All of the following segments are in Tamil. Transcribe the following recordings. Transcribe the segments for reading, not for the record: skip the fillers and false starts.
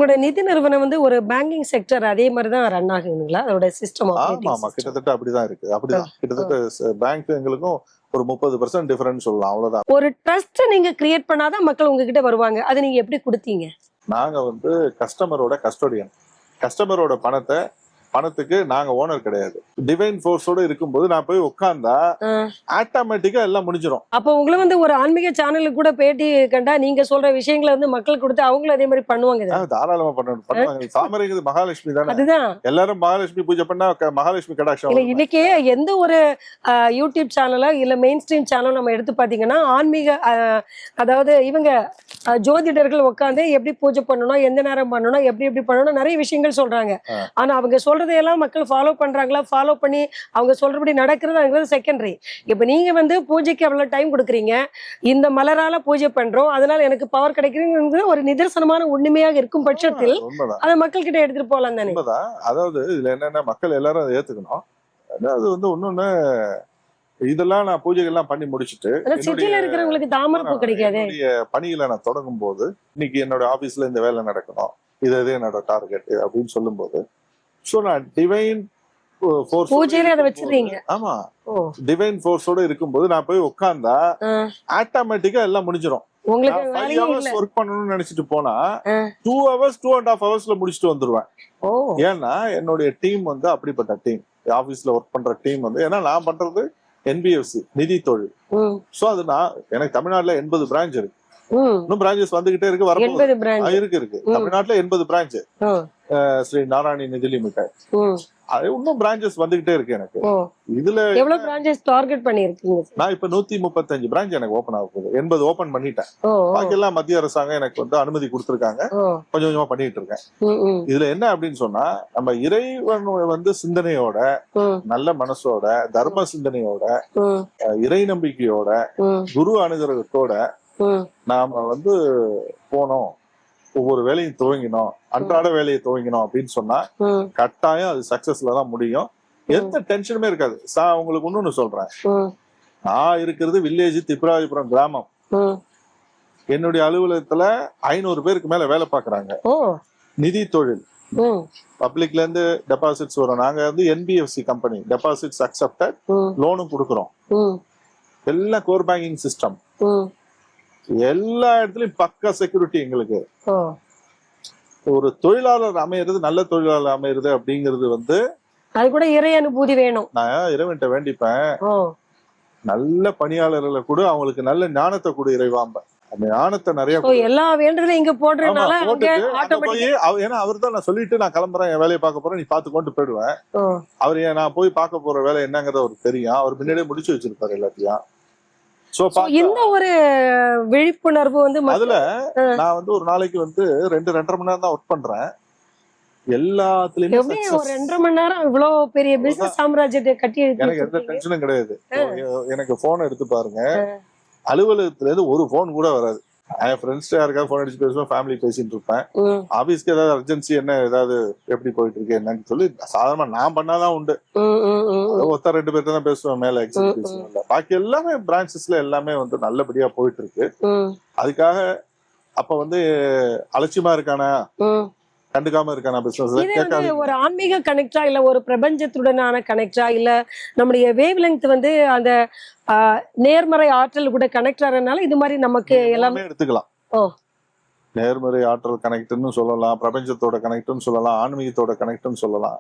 உங்களோட நிதி நிறுவனம் வந்து ஒரு பேங்கிங் செக்டர் அதே மாதிரி தான் ரன் ஆகுங்களா? அதோட சிஸ்டம் ஆமா கிட்டத்தட்ட அப்படிதான் இருக்கு. அப்படிதான் கிட்டத்தட்ட பேங்க் எங்களுக்கும் ஒரு 30% டிஃபரன்ஸ் சொல்லலாம், அவ்வளவுதான். ஒரு ட்ரஸ்ட் நீங்க கிரியேட் பண்ணாதான் மக்கள் உங்ககிட்ட வருவாங்க. அதை நீங்க எப்படி கொடுத்தீங்க? நாங்க வந்து கஸ்டமரோட கஸ்டோடியன். கஸ்டமரோட பணத்துக்கு நாங்க ஓனர் கிடையாது. டிவைன் ஃபோர்ஸோட இருக்கும்போது நான் போய் உட்கார்ந்தா ஆட்டோமேட்டிக்கா எல்லாம் முடிஞ்சிடும். அப்ப உங்களை வந்து ஒரு ஆன்மீக சேனலுக்கு கூட பேட்டி கண்டா நீங்க சொல்ற விஷயங்களை வந்து மக்கள் கொடுத்து அவங்களும் அதே மாதிரி பண்ணுவாங்க. தாராளமா பண்ணுவாங்க. தாமரைங்கிறது மகாலட்சுமி தானே. அதுதான் எல்லாரும் மகாலட்சுமி பூஜை பண்ணா மகாலட்சுமி கடாட்சம். இன்னைக்கு எந்த ஒரு யூடியூப் சேனலோ இல்ல மெயின் ஸ்ட்ரீம் சேனல் நம்ம எடுத்து பாத்தீங்கன்னா ஆன்மீக அதாவது இவங்க ஜோதிடர்கள் உட்காந்து எப்படி பூஜை பண்ணணும், எந்த நேரம் பண்ணணும், எப்படி பண்ணணும், நிறைய விஷயங்கள் சொல்றாங்க. ஆனா அவங்க சொல்றதையெல்லாம் மக்கள் ஃபாலோ பண்றாங்களா, ஃபாலோ பண்ணி அவங்க சொல்றபடி நடக்கிறது செகண்டரி. இப்ப நீங்க வந்து பூஜைக்கு அவ்வளவு டைம் கொடுக்குறீங்க, இந்த மலரால பூஜை பண்றோம், அதனால எனக்கு பவர் கிடைக்குதுங்கிறது ஒரு நிதர்சனமான உண்மையாக இருக்கும் பட்சத்தில் அதை மக்கள் கிட்ட எடுத்துட்டு போலாம் தானே. அதாவது இதுல என்னன்னா மக்கள் எல்லாரும் அதை ஏத்துக்கணும். அதாவது வந்து ஒன்னொன்னு இதெல்லாம் நான் பூஜைகள்லாம் பண்ணி முடிச்சுட்டு சிட்டில இருக்கிறவங்களுக்கு தாமரை கிடைக்காது. பணிகளை நான் தொடங்கும் போது இன்னைக்கு என்னோட ஆபீஸ்ல இந்த வேலை நடக்கணும், இது என்னோட டார்கெட் அப்படின்னு சொல்லும் போது நான் டிவைன் ஃபோர்ஸ் பூஜையில அதை வச்சிருக்கீங்க. ஆமா, டிவைன் ஃபோர்ஸோட இருக்கும்போது நான் போய் உட்கார்ந்தா ஆட்டோமேட்டிக்கா எல்லாம் முடிஞ்சிடும். உங்களுக்கு 5 hours ஒர்க் பண்ணணும்னு நினைச்சிட்டு போனா 2 hours 2.5 hours முடிச்சுட்டு வந்துருவேன். ஏன்னா என்னுடைய டீம் வந்து அப்படிப்பட்ட டீம். ஆபீஸ்ல ஒர்க் பண்ற டீம் வந்து, ஏன்னா நான் பண்றது NBFC நிதி தொழில். சோ அது எனக்கு தமிழ்நாட்டுல 80 பிரான்ச் இருக்கு. இன்னும் பிரான்சஸ் வந்துகிட்டே இருக்கு, வரப்போகுது. இருக்கு தமிழ்நாட்டுல 80 பிரான்ச். ஸ்ரீ நாராயணி நிதி லிமிடெட் அது இன்னும் பிரான்சஸ் வந்துகிட்டே இருக்கு. எனக்கு இதுல எவ்வளவு பிரான்சஸ் டார்கெட் பண்ணிருக்கீங்க? நான் இப்ப 135 பிரான்ச் எனக்கு ஓபன் ஆக போகுது. 80 ஓபன் பண்ணிட்டேன். பாக்கி எல்லாம் மத்திய அரசாங்கம் எனக்கு வந்து அனுமதி கொடுத்திருக்காங்க. கொஞ்சம் கொஞ்சமா பண்ணிட்டு இருக்கேன். இதுல என்ன அப்படின்னு சொன்னா, நம்ம இறைவன் வந்து சிந்தனையோட, நல்ல மனசோட, தர்ம சிந்தனையோட, இறை நம்பிக்கையோட, குரு அனுகிரகத்தோட நாம வந்து போனோம், ஒவ்வொரு வேலையும் துவங்கினோம், அன்றாட வேலையை துவங்கினோம் அப்படின்னு சொன்னா கட்டாயம் அது சக்சஸ்ல தான் முடியும். எந்த டென்ஷனுமே இருக்காது. உங்களுக்கு இன்னொன்னு சொல்றேன், நான் இருக்கிறது வில்லேஜ் திப்ராதிபுரம் கிராமம். என்னுடைய அலுவலகத்துல 500 பேருக்கு மேல வேலை பாக்குறாங்க. நிதி தொழில் பப்ளிக்ல இருந்து டெபாசிட்ஸ் வரும். நாங்க வந்து NBFC கம்பெனி, டெபாசிட்ஸ் அக்செப்டட், லோனும் கொடுக்குறோம். எல்லாம் கோர் பேங்கிங் சிஸ்டம், எல்லா இடத்துலயும் பக்கா செக்யூரிட்டி. எங்களுக்கு ஒரு தொழிலாளர் அமையிறது, நல்ல தொழிலாளர் அமையிறது அப்படிங்கிறது வந்து அது கூட இறை அனுபூதி வேணும். நான் இறைவன்கிட்ட வேண்டிப்பேன், நல்ல பணியாளர்களை கூட அவங்களுக்கு நல்ல ஞானத்தை கூட இறைவாம்ப. அந்த ஞானத்தை நிறைய எல்லா வேண்டதுல இங்க போடுறதுனால ஏன்னா அவர் தான் நான் சொல்லிட்டு நான் கிளம்புறேன், என் வேலையை பார்க்க போறேன், நீ பார்த்து கொண்டு போயிடுவேன். அவர் நான் போய் பார்க்க போற வேலை என்னங்கிறத அவருக்கு தெரியும். அவர் முன்னாடியே முடிச்சு வச்சிருப்பாரு எல்லாத்தையும். இந்த ஒரு விழிப்புணர்வு வந்து அதுல நான் வந்து ஒரு நாளைக்கு வந்து 2-2.5 மணி நேரம் தான் ஒர்க் பண்றேன். எல்லாத்துலயுமே ஒரு 2.5 மணி நேரம் இவ்வளவு பெரிய பிசினஸ் சாம்ராஜ்யத்தை கட்டி எனக்கு எந்த டென்ஷனும் கிடையாது. எனக்கு போன் எடுத்து பாருங்க, அலுவலகத்துல இருந்து ஒரு போன் கூட வராது. என் ஃப்ரெண்ட்ஸ் யாருக்காவது போன் அடிச்சு பேசுவேன், ஃபேமிலி பேசிட்டு இருப்பேன். ஆபீஸ்க்கு ஏதாவது அர்ஜென்சி, என்ன ஏதாவது எப்படி போயிட்டு இருக்கு என்னன்னு சொல்லி சாதாரணமா நான் பண்ணாதான் உண்டு. 1-2 பேர்ட்ட தான் பேசுவேன் மேல எக்ஸிக்யூட்டிவ்ஸ். பாக்கி எல்லாமே பிரான்ச்சஸ்ல எல்லாமே வந்து நல்லபடியா போயிட்டு இருக்கு. அதுக்காக அப்ப வந்து அலட்சியமா இருக்கானா, கண்டுக்காம இருக்கானா பிசினஸ்? ஒரு ஆன்மீக கனெக்டா இல்ல ஒரு பிரபஞ்சத்துடனான கனெக்டா இல்ல நம்முடைய வேவ் லெங்த் வந்து அந்த நேர்மறை ஆற்றல் கூட கனெக்ட் ஆகிறதுனால இது மாதிரி நமக்கு எல்லாமே எடுத்துக்கலாம். நேர்மறை ஆற்றல் கனெக்ட்னு சொல்லலாம், பிரபஞ்சத்தோட கனெக்ட்னு சொல்லலாம், ஆன்மீகத்தோட கனெக்ட்னு சொல்லலாம்,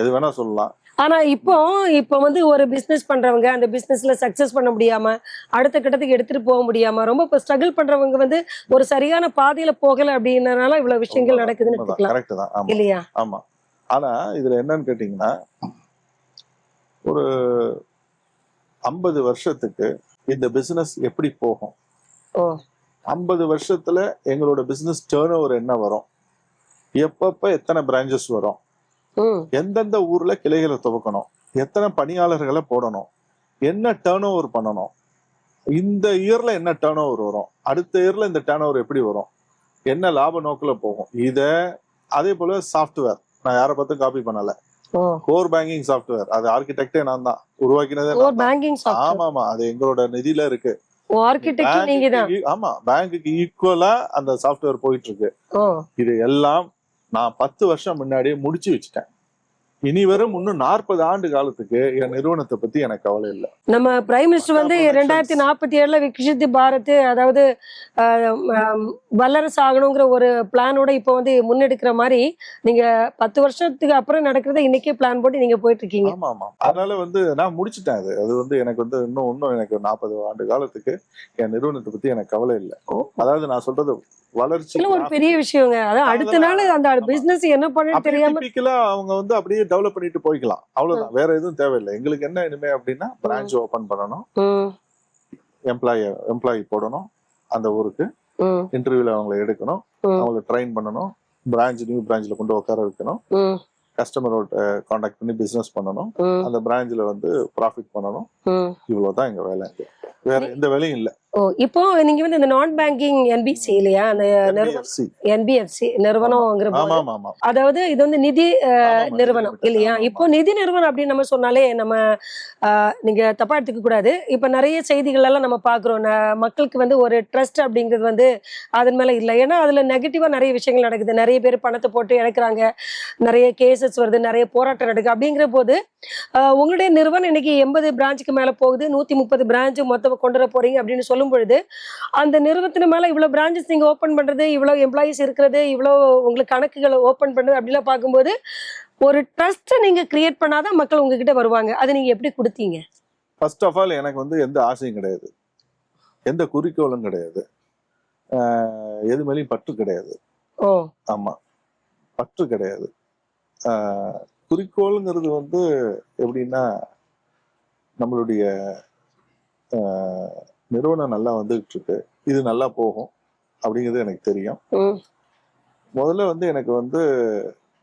எது வேணா சொல்லலாம். ஆனா இப்போ வந்து ஒரு பிசினஸ் பண்றவங்க அந்த பிசினஸ்ல சக்சஸ் பண்ண முடியாம அடுத்த கட்டத்துக்கு எடுத்துட்டு போக முடியாம ரொம்ப ஸ்ட்ரகிள் பண்றவங்க வந்து ஒரு சரியான பாதையில போகல அப்படின்றனால இவ்வளவு விஷயங்கள் நடக்குதுன்னு இல்லையா? ஆமா. ஆனா இதுல என்னன்னு கேட்டீங்கன்னா, ஒரு 50 வருஷத்துக்கு இந்த பிசினஸ் எப்படி போகும், 50 வருஷத்துல எங்களோட பிசினஸ் டர்ன் ஓவர் என்ன வரும், எப்பப்ப எத்தனை பிரான்சஸ் வரும், எந்தெந்த ஊர்ல கிளைகளை துவக்கணும், எத்தனை பணியாளர்களை போடணும், என்ன டர்ன் ஓவர் பண்ணணும், இந்த இயர்ல என்ன டர்ன் ஓவர் வரும், அடுத்த இயர்ல இந்த டர்ன் ஓவர் எப்படி வரும், என்ன லாப நோக்குல போகும். அதே போல சாஃப்ட்வேர் நான் யாரை பார்த்தும் காப்பி பண்ணல. கோர் பேங்கிங் சாஃப்ட்வேர் அது ஆர்கிடெக்டே நான் தான் உருவாக்கினதே. ஆமா, அது எங்களோட நிதியில இருக்கு. ஆமா, பேங்குக்கு ஈக்குவலா அந்த சாஃப்ட்வேர் போயிட்டு இருக்கு. இது எல்லாம் நான் 10 வருஷம் முன்னாடியே முடிச்சு வச்சுட்டேன். இனி வரும் இன்னும் 40 ஆண்டு காலத்துக்கு என் நிறுவனத்தை பத்தி எனக்கு கவலை இல்லை. நம்ம பிரைம் மினிஸ்டர் வந்து 2047 விக்ஷித் பாரத், அதாவது வல்லரசு ஆகணுங்கிற ஒரு பிளானோட இப்போ வந்து முன்னெடுக்கிற மாதிரி நீங்க 10 வருஷத்துக்கு அப்புறம் நடக்கிறத இன்னைக்கே பிளான் போட்டு நீங்க போயிட்டு இருக்கீங்க. ஆமா ஆமா. அதனால வந்து நான் முடிச்சுட்டேன். அது வந்து எனக்கு வந்து இன்னும் எனக்கு 40 ஆண்டு காலத்துக்கு என் நிறுவனத்தை பத்தி எனக்கு கவலை இல்லை. அதாவது நான் சொல்றது வளர்ச்சி ஒரு பெரிய விஷயங்க. அதான் அடுத்த நாள் அந்த பிசினஸ் என்ன பண்ணு தெரியாம அவங்க வந்து அப்படியே டெவலப் பண்ணிட்டு போய்க்கலாம். அவ்வளவுதான், வேற எதுவும் தேவையில்லை. எங்களுக்கு என்ன இனிமே அப்படின்னா பிரான்ச் ஓபன் பண்ணணும், எம்ப்ளாயி போடணும், அந்த ஊருக்கு இன்டர்வியூல அவங்களை எடுக்கணும், அவங்களை ட்ரெயின் பண்ணணும், நியூ பிரான்ச்ல கொண்டு உட்கார வைக்கணும், கஸ்டமரோட கான்டாக்ட் பண்ணி பிசினஸ் பண்ணணும், அந்த பிரான்ச்ல வந்து ப்ராஃபிட் பண்ணணும். இவ்வளவுதான் எங்க வேலை. வேற எந்த வேலையும் இல்ல. இப்போ நீங்க வந்து இந்த நான் பேங்கிங் என்பிசி இல்லையா, அந்த என்பிஎஃப்சி நிறுவனம்ங்கிற போது, அதாவது இது வந்து நிதி நிறுவனம் இல்லையா? இப்போ நிதி நிறுவனம் அப்படின்னு நம்ம சொன்னாலே நம்ம நீங்க தப்பா எடுத்துக்க கூடாது. இப்ப நிறைய செய்திகள் எல்லாம் நம்ம பாக்குறோம், மக்களுக்கு வந்து ஒரு ட்ரஸ்ட் அப்படிங்கிறது வந்து அதன் மேல இல்லை. ஏன்னா அதுல நெகட்டிவா நிறைய விஷயங்கள் நடக்குது, நிறைய பேர் பணத்தை போட்டு இழக்கிறாங்க, நிறைய கேசஸ் வருது, நிறைய போராட்டம் நடக்குது. அப்படிங்கிற போது உங்களுடைய நிறுவனம் இன்னைக்கு 80 பிரான்ச்சுக்கு மேல போகுது, 130 பிரான்ச் மொத்தம் கொண்டு வர போறீங்க அப்படின்னு சொல்லும் பொழுது, அந்த நிறுவனத்தின் மேல இவ்வளவு பிரான்ச்சஸ் நீங்க ஓபன் பண்றது, இவ்வளவு எம்ப்ளாயிஸ் இருக்கிறது, இவ்வளவு உங்களுக்கு கணக்குகளை ஓபன் பண்றது அப்படிலாம் பார்க்கும்போது ஒரு ட்ரஸ்ட் நீங்க கிரியேட் பண்ணாதான் மக்கள் உங்ககிட்ட வருவாங்க. அதை நீங்க எப்படி கொடுத்தீங்க? ஃபர்ஸ்ட் ஆஃப் ஆல் எனக்கு வந்து எந்த ஆசையும் கிடையாது, எந்த குறிக்கோளும் கிடையாது, எது மேலேயும் பற்று கிடையாது. ஆமா, பற்று கிடையாது. குறிக்கோளுங்கிறது வந்து எப்படின்னா, நம்மளுடைய நிறுவனம் நல்லா வந்துகிட்டு இருக்கு, இது நல்லா போகும் அப்படிங்கிறது எனக்கு தெரியும். முதல்ல வந்து எனக்கு வந்து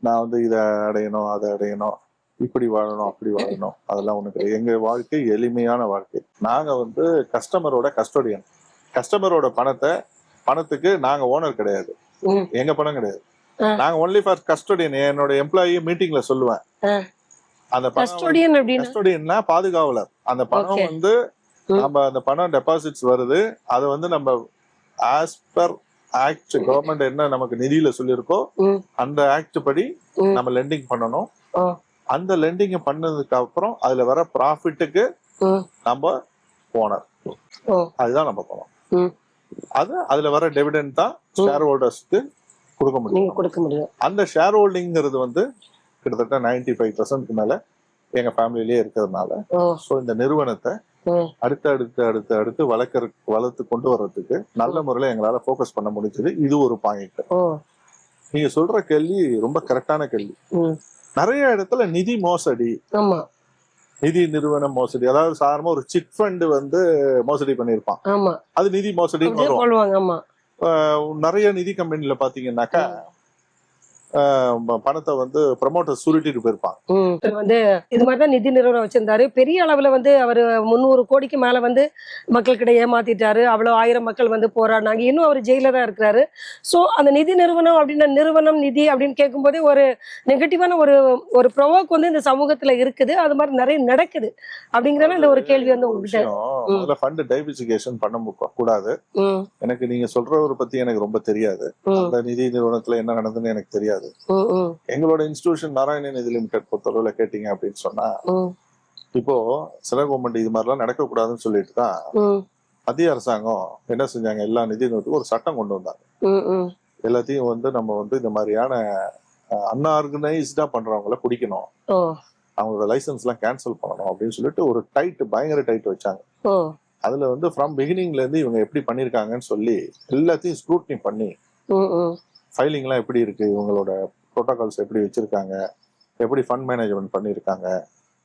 நான் வந்து இதை அடையணும், அதை அடையணும், இப்படி வாழணும், அப்படி வாழணும், அதெல்லாம் ஒண்ணு கிடையாது. எங்க வாழ்க்கை எளிமையான வாழ்க்கை. நாங்க வந்து கஸ்டமரோட கஸ்டோடியன். கஸ்டமரோட பணத்துக்கு நாங்க ஓனர் கிடையாது, எங்க பணம் கிடையாது. நாங்க ஒன்லி ஃபார் கஸ்டோடியன். என்னோட எம்ப்ளாயி மீட்டிங்ல சொல்லுவேன், அந்த கஸ்டோடியன்னா பாதுகாவலர். அந்த பணம் வந்து நம்ம அந்த பணம் டெபாசிட்ஸ் வருது, அதை வந்து நம்ம ஆஸ் பர் ஆக்ட் கவர்மெண்ட் என்ன நமக்கு நிதியில சொல்லியிருக்கோ அந்த ஆக்ட் படி நம்ம லெண்டிங் பண்ணணும். அந்த லெண்டிங் பண்ணதுக்கு அப்புறம் அதுல வர ப்ராஃபிட்டுக்கு நம்ம ஓனர், அதுதான் நம்ம பணம். அதுல வர டிவிடெண்ட் தான் ஷேர் ஹோல்டர்ஸ்க்கு கொடுக்க முடியும். அந்த ஷேர் ஹோல்டிங்கிறது வந்து கிட்டத்தட்ட 95% மேல எங்க ஃபேமிலிலேயே இருக்கிறதுனால, சோ இந்த நிறுவனத்தை அடுத்து வளர்த்து கொண்டு வர்றதுக்கு நல்ல முறையில எங்களால போக்கஸ் பண்ண முடிஞ்சது. இது ஒரு பாயிண்ட். நீங்க சொல்ற கேள்வி ரொம்ப கரெக்டான கேள்வி. நிறைய இடத்துல நிதி மோசடி, நிதி நிறுவன மோசடி, அதாவது சாதாரணமா ஒரு சிட் ஃபண்ட் வந்து மோசடி பண்ணிருப்பான், அது நிதி மோசடி. நிறைய நிதி கம்பெனில பாத்தீங்கன்னாக்கா பணத்தை வந்து ப்ரமோட்டர் சுருட்டிட்டு போயிருப்பாங்க. வந்து இது மாதிரிதான் நிதி நிறுவனம் வச்சிருந்தாரு. பெரிய அளவுல வந்து அவர் 300 கோடிக்கு மேல வந்து மக்கள்கிட்ட ஏமாத்திட்டாரு. அவ்வளவு 1000 மக்கள் வந்து போராடினாங்க. இன்னும் அவர் ஜெயில தான் இருக்கிறாரு. சோ அந்த நிதி நிறுவனம் அப்படின்னா நிறுவனம் நிதி அப்படின்னு கேட்கும் போதே ஒரு நெகட்டிவான ஒரு ப்ரொவோக் வந்து இந்த சமூகத்துல இருக்குது. அது மாதிரி நிறைய நடக்குது. அப்படிங்கிறத இந்த ஒரு கேள்வி வந்து உங்ககிட்ட. ஃபண்ட் டைவர்சிஃபிகேஷன் பண்ண கூடாது. எனக்கு நீங்க சொல்றவரை பத்தி எனக்கு ரொம்ப தெரியாது. அந்த நிதி நிறுவனத்துல என்ன நடந்ததுன்னு எனக்கு தெரியாது. எங்களோட இன்ஸ்டிடியூஷன் நாராயண நிதி லிமிடெட் பொறுத்தளவுல கேட்டீங்க அப்படின்னு சொன்னா, இப்போ சென்ட்ரல் கவர்மெண்ட் இது மாதிரிலாம் நடக்க கூடாதுன்னு சொல்லிட்டு தான் மத்திய அரசாங்கம் என்ன செஞ்சாங்க, எல்லா நிதி நிறுவனத்துக்கும் ஒரு சட்டம் கொண்டு வந்தாங்க. எல்லாத்தையும் வந்து நம்ம வந்து இந்த மாதிரியான அன்ஆர்கனைஸ்டா பண்றவங்களை பிடிக்கணும், அவங்களோட லைசன்ஸ் எல்லாம் கேன்சல் பண்ணணும் அப்படின்னு சொல்லிட்டு ஒரு பயங்கர டைட் வச்சாங்க. அதுல வந்து ஃப்ரம் பிகினிங்ல இருந்து இவங்க எப்படி பண்ணிருக்காங்கன்னு சொல்லி எல்லாத்தையும் ஸ்க்ரூட்னி பண்ணி, ஃபைலிங் எல்லாம் எப்படி இருக்கு, இவங்களோட ப்ரோட்டோகால்ஸ் எப்படி வச்சிருக்காங்க, எப்படி ஃபண்ட் மேனேஜ்மெண்ட் பண்ணிருக்காங்க,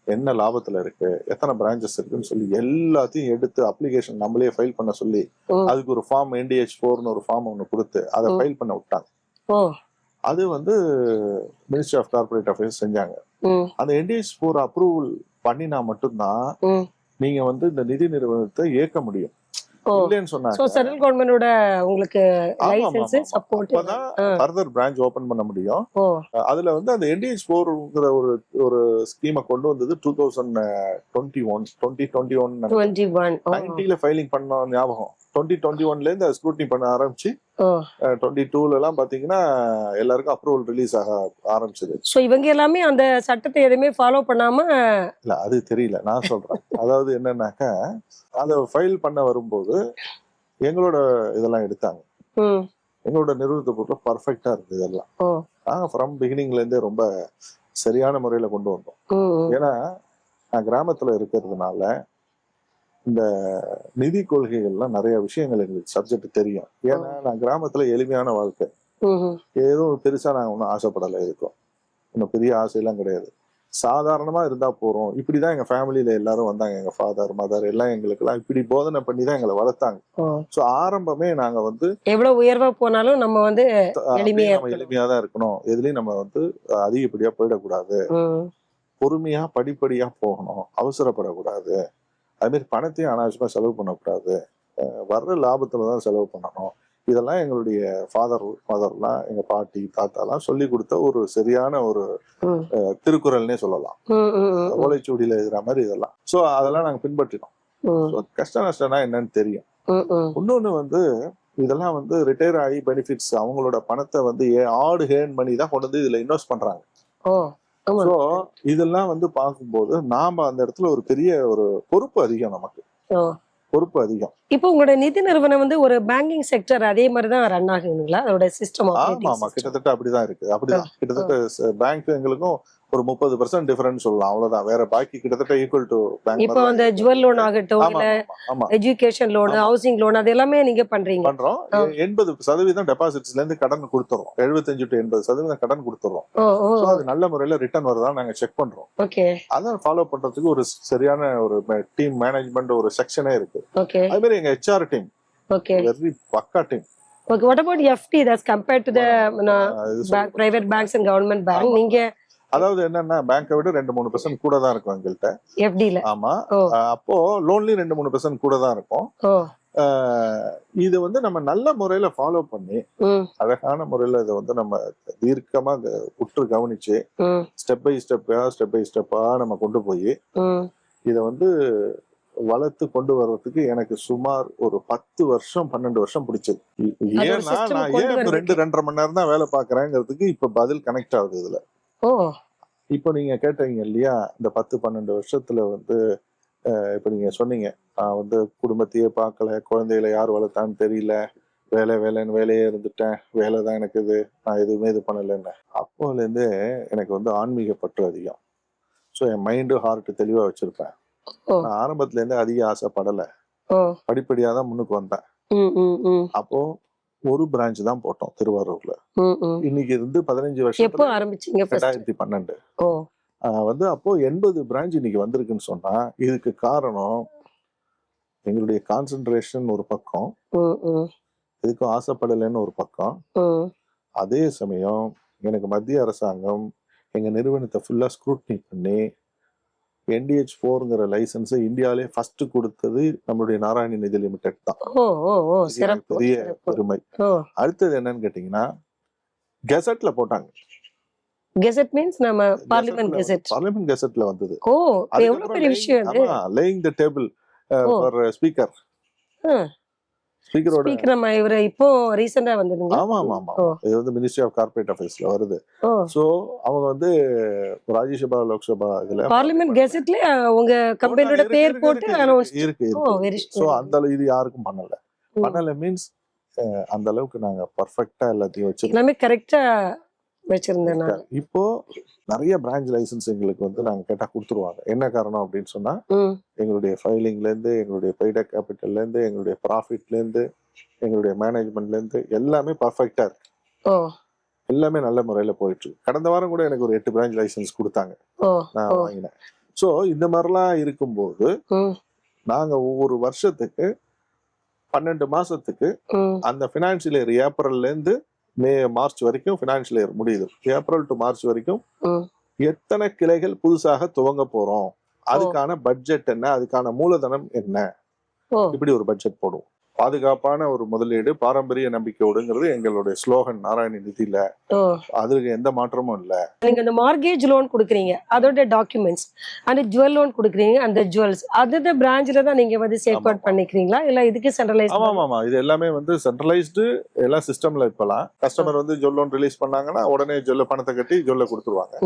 என்ன லாபத்துல இருக்கு, எத்தனை பிரான்ச்சஸ் இருக்குன்னு சொல்லி எல்லாத்தையும் எடுத்து அப்ளிகேஷன் நம்மளே ஃபைல் பண்ண சொல்லி, அதுக்கு ஒரு ஃபார்ம் NDH-4ன்னு ஒரு ஃபார்ம் ஒன்று கொடுத்து அதை ஃபைல் பண்ண விட்டாங்க. அது வந்து மினிஸ்ட்ரி ஆஃப் கார்பரேட் அஃபேர்ஸ் செஞ்சாங்க. அந்த NDH-4 அப்ரூவல் பண்ணினா மட்டும்தான் நீங்க வந்து இந்த நிதி நிறுவனத்தை இயக்க முடியும். இல்லன்னு சொன்னாங்க சென்ட்ரல் கவர்மெண்டோட உங்களுக்கு license support further branch open பண்ண முடியும். அதுல வந்து அந்த NDH-4ங்கற ஒரு ஸ்கீமை கொண்டு வந்தது 2021 90ல ஃபைலிங் பண்ண ஞாபகம். 2021ல இருந்து ஸ்க்ரூட்டினி பண்ண ஆரம்பிச்சு 22ல எல்லாம் பாத்தீங்கன்னா எல்லாருக்கும் அப்ரூவல் ரிலீஸ் ஆக ஆரம்பிச்சது. சோ இவங்க எல்லாமே அந்த சட்டத்தை எதுவுமே ஃபாலோ பண்ணாம இல்ல அது தெரியல, நான் சொல்றேன். அதாவது என்னன்னாக்கா அதை ஃபைல் பண்ண வரும்போது எங்களோட இதெல்லாம் எடுத்தாங்க. எங்களோட நிறுவனத்தை பொறுத்த பர்ஃபெக்டா இருக்கு இதெல்லாம். நாங்க ஃப்ரம் பிகினிங்ல இருந்தே ரொம்ப சரியான முறையில கொண்டு வந்தோம். ஏன்னா நான் கிராமத்துல இருக்கிறதுனால இந்த நிதி கொள்கைகள்லாம் நிறைய விஷயங்கள் எங்களுக்கு சப்ஜெக்ட் தெரியும். ஏன்னா நான் கிராமத்துல எளிமையான வாழ்க்கை, எதுவும் பெருசா நாங்க ஒன்றும் ஆசைப்படலை, இருக்கோம் இன்னும் பெரிய ஆசையெல்லாம் கிடையாது. சாதாரணமா இருந்தா போறோம். இப்படிதான் எங்க ஃபேமிலியில எல்லாரும் வந்தாங்க. எங்க ஃபாதர் மதர் எல்லாம் எங்களுக்கு எல்லாம் இப்படி போதனை பண்ணி தான் எங்களை வளர்த்தாங்க. சோ ஆரம்பமே நாங்க வந்து எவ்வளவு உயர்வா போனாலும் நம்ம வந்து எளிமையா தான் இருக்கணும். எதுலயும் நம்ம வந்து அதிகப்படியா போயிடக்கூடாது, பொறுமையா படிப்படியா போகணும், அவசரப்படக்கூடாது, அது மாதிரி பணத்தையும் அனாவசியமா செலவு பண்ணக்கூடாது, வர்ற லாபத்துலதான் செலவு பண்ணணும். இதெல்லாம் எங்களுடைய ஃபாதர் மதர்லாம் எங்க பாட்டி தாத்தாலாம் சொல்லி கொடுத்த ஒரு சரியான ஒரு திருக்குறள்னே சொல்லலாம். ஓலைச்சுவடியில எழுதுற மாதிரி இதெல்லாம். சோ அதெல்லாம் நாங்க பின்பற்றினோம். கஷ்ட நஷ்டம்னா என்னன்னு தெரியும். இன்னொன்னு வந்து இதெல்லாம் வந்து ரிட்டையர் ஆகி பெனிஃபிட்ஸ் அவங்களோட பணத்தை வந்து ஆடு ஹேர்ன் பண்ணி தான் கொண்டு வந்து இதுல இன்வெஸ்ட் பண்றாங்க. சோ இதெல்லாம் வந்து பார்க்கும்போது நாம அந்த இடத்துல ஒரு பெரிய ஒரு பொறுப்பு அதிகம், நமக்கு பொறுப்பு அதிகம். இப்போ உங்களோட நிதி நிறுவனம் வந்து ஒரு பேங்கிங் செக்டர் அதே மாதிரிதான் ரன் ஆகுதுங்களா அதோட சிஸ்டம்? ஆமா கிட்டத்தட்ட அப்படிதான் இருக்கு. அப்படிதான் கிட்டத்தட்ட பேங்க் எங்களுக்கும் ஒரு 30% டிஃபரன்ஸ் சொல்லலாம், அவ்வளவுதான். வேற பாக்கி கிட்டத்தட்ட ஈக்குவல் டு பேங்க். இப்போ அந்த ஜுவல் லோன் ஆகட்டும், இல்ல எஜுகேஷன் லோன், ஹவுசிங் லோன், அது எல்லாமே நீங்க பண்றீங்க. பண்றோம். 80% டெபாசிட்ஸ்ல இருந்து கடன் கொடுத்துறோம். 75 to 80% கடன் கொடுத்துறோம். அது நல்ல முறையில ரிட்டர்ன் வருதா நாங்க செக் பண்றோம். அதான் ஃபாலோ பண்றதுக்கு ஒரு சரியான ஒரு டீம் மேனேஜ்மெண்ட் ஒரு செக்ஷனே இருக்கு. அது மாதிரி எங்க HR டீம் வெரி பக்கா team. Okay, what about FD that's compared to the private banks and government bank? நீங்க அதாவது என்னன்னா பேங்கை விட 2-3% கூட தான் இருக்கும் எங்கள்கிட்ட FD-ல. ஆமா. அப்போ லோன்லயும் 2-3% கூட தான் இருக்கும். இது வந்து நம்ம நல்ல முறையில ஃபாலோ பண்ணி அழகான முறையில இதை வந்து நம்ம தீர்க்கமா உற்று கவனிச்சு ஸ்டெப் பை ஸ்டெப்பா நம்ம கொண்டு போய் இத வந்து வளர்த்து கொண்டு வர்றதுக்கு எனக்கு சுமார் ஒரு 10 வருஷம் 12 வருஷம் பிடிச்சது. ஏன்னா நான் ஏன் 2-2.5 மணி நேரம் தான் வேலை பாக்குறேங்கிறதுக்கு இப்ப பதில் கனெக்ட் ஆகுது இதுல. இப்போ நீங்க கேட்டீங்க இல்லையா, இந்த 10-12 வருஷத்துல வந்து இப்ப நீங்க சொன்னீங்க நான் வந்து குடும்பத்தையே பார்க்கல, குழந்தைகளை யார் வளர்த்தான்னு தெரியல, வேலைன்னு வேலையே இருந்துட்டேன், வேலை தான் எனக்கு இது, நான் எதுவுமே இது பண்ணலைன்னு. அப்போல இருந்து எனக்கு வந்து ஆன்மீக பற்று அதிகம். ஸோ என் மைண்டு ஹார்ட் தெளிவா வச்சிருப்பேன். நான் ஆரம்பத்துல இருந்து அதிக ஆசைப்படல, படிப்படியா தான் முன்னுக்கு வந்தேன். அப்போ ஒரு பிரான்ச் தான் போட்டோம் திருவாரூர்ல. இன்னைக்கு இருந்து 15 வருஷம். எப்போ ஆரம்பிச்சீங்க? 2012 வந்து. அப்போ 80 பிரான்ச் இன்னைக்கு வந்திருக்குன்னு சொன்னா இதுக்கு காரணம் எங்களுடைய கான்சென்ட்ரேஷன் ஒரு பக்கம், எதுக்கும் ஆசைப்படலைன்னு ஒரு பக்கம். அதே சமயம் எனக்கு மத்திய அரசாங்கம் எங்க நிறுவனத்தை ஃபுல்லா ஸ்க்ரூட்னி பண்ணி NDH 4ங்கிற லைசன்ஸ் இந்தியாவிலே ஃபர்ஸ்ட் கொடுத்தது நம்மளுடைய நாராயணி நிதி லிமிடெட் தான். பெரிய பெருமை. அடுத்தது என்னன்னு கேட்டீங்கன்னா கெசட்ல போட்டாங்க. கெசட் மீன்ஸ் நம்ம பார்லிமென்ட் கெசட். பார்லிமென்ட் கெசட்ல வந்தது. எவ்வளவு பெரிய விஷயம் அது. ஆமா, laying the table for speaker. ஸ்பீக்கரோட நம்ம இவர இப்போ ரீசன்ட்டா வந்ததுங்க. ஆமா. இது வந்து மினிஸ்ட்ரி ஆஃப் கார்ப்பரேட் அஃபேர்ஸ்ல வருது. சோ அவங்க வந்து ராஜ்யசபா லோக்சபா இதுல பார்லிமென்ட் கெசட்ல உங்க கம்பெனியோட பேர் போட்டு அனௌன்ஸ் இருக்கு. சோ அந்த இது யாருக்கும் பண்ணல மீன்ஸ் அந்த அளவுக்கு நாங்க பெர்ஃபெக்ட்டா எல்லாத்தையும் வச்சிருக்கோம். எல்லாமே கரெக்ட்டா வச்சிருந்தேன். இப்போ நிறைய பிரான்ச் லைசன்ஸ் எங்களுக்கு வந்து நாங்க கேட்டா கொடுத்துருவாங்க. என்ன காரணம் அப்படின்னு சொன்னா எங்களுடைய ஃபைலிங்ல இருந்து, எங்களுடைய பெய்ட் கேபிட்டல்ல இருந்து, எங்களுடைய ப்ராஃபிட்ல இருந்து, எங்களுடைய மேனேஜ்மெண்ட்ல இருந்து எல்லாமே பர்ஃபெக்ட்டா இருக்கு. எல்லாமே நல்ல முறையில போயிட்டு இருக்கு. கடந்த வாரம் கூட எனக்கு ஒரு 8 பிரான்ச் லைசன்ஸ் கொடுத்தாங்க, நான் வாங்கினேன். சோ இந்த மாதிரிலாம் இருக்கும்போது நாங்க ஒவ்வொரு வருஷத்துக்கு 12 மாசத்துக்கு அந்த பினான்சியல் இயர் ஏப்ரல்ல இருந்து மார்ச் வரைக்கும் பினான்சியல் இயர் முடியுது. ஏப்ரல் டு மார்ச் வரைக்கும் எத்தனை கிளைகள் புதுசாக துவங்க போறோம், அதுக்கான பட்ஜெட் என்ன, அதுக்கான மூலதனம் என்ன, இப்படி ஒரு பட்ஜெட் போடுவோம். பாதுகாப்பான ஒரு முதலீடு, பாரம்பரிய நம்பிக்கையோடுங்கிறது எங்களுடைய ஸ்லோகன் நாராயணி நிதியில. அதுக்கு எந்த மாற்றமும் இல்ல. நீங்க இந்த மார்கேஜ் லோன் கொடுக்குறீங்க, அதோட டாக்குமெண்ட்ஸ், அந்த ஜுவல் லோன் கொடுக்குறீங்க, அந்த ஜுவல்ஸ் அதோட பிரான்ச்ல தான் நீங்க வந்து சேஃப்கார்ட் பண்ணிக்கிறீங்களா, இல்ல இதுக்கு சென்ட்ரலைஸ்? ஆமா, இது எல்லாமே வந்து சென்ட்ரலைஸ்டு எல்லாம் சிஸ்டம்ல. இப்பெல்லாம் கஸ்டமர் வந்து ஜுவல் லோன் ரிலீஸ் பண்ணாங்கன்னா உடனே ஜுவல்ல பணத்தை கட்டி ஜுவல்ல கொடுத்துருவாங்க.